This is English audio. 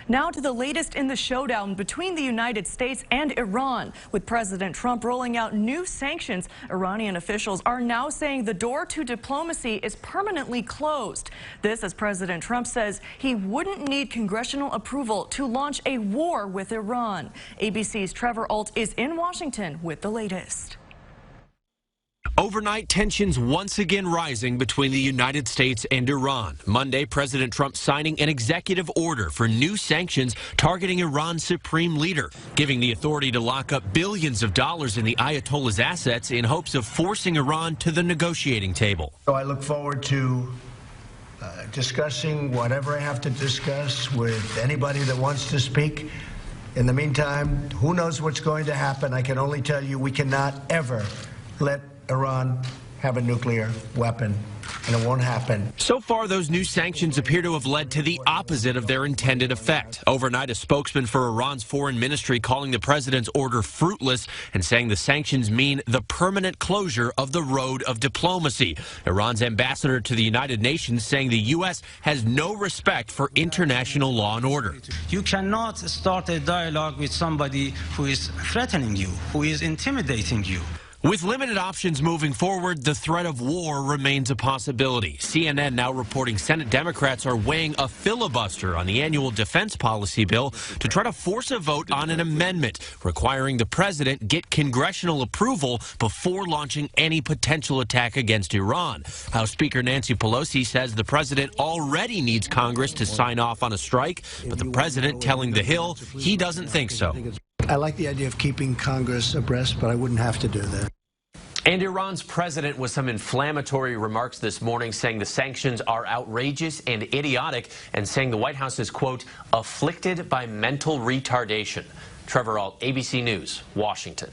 Now to the latest in the showdown between the United States and Iran. With President Trump rolling out new sanctions, Iranian officials are now saying the door to diplomacy is permanently closed. This as President Trump says he wouldn't need congressional approval to launch a war with Iran. ABC's Trevor Ault is in Washington with the latest. Overnight tensions once again rising between the United States and Iran. Monday, President Trump signing an executive order for new sanctions targeting Iran's supreme leader, giving the authority to lock up billions of dollars in the Ayatollah's assets in hopes of forcing Iran to the negotiating table. So I look forward to discussing whatever I have to discuss with anybody that wants to speak. In the meantime, who knows what's going to happen? I can only tell you we cannot ever let Iran have a nuclear weapon, and it won't happen. So far, those new sanctions appear to have led to the opposite of their intended effect. Overnight, a spokesman for Iran's foreign ministry calling the president's order fruitless and saying the sanctions mean the permanent closure of the road of diplomacy. Iran's ambassador to the United Nations saying the U.S. has no respect for international law and order. You cannot start a dialogue with somebody who is threatening you, who is intimidating you. With limited options moving forward, the threat of war remains a possibility. CNN now reporting Senate Democrats are weighing a filibuster on the annual defense policy bill to try to force a vote on an amendment requiring the president get congressional approval before launching any potential attack against Iran. House Speaker Nancy Pelosi says the president already needs Congress to sign off on a strike, but the president telling The Hill he doesn't think so. I like the idea of keeping Congress abreast, but I wouldn't have to do that. And Iran's president with some inflammatory remarks this morning saying the sanctions are outrageous and idiotic and saying the White House is, quote, afflicted by mental retardation. Trevor Ault, ABC News, Washington.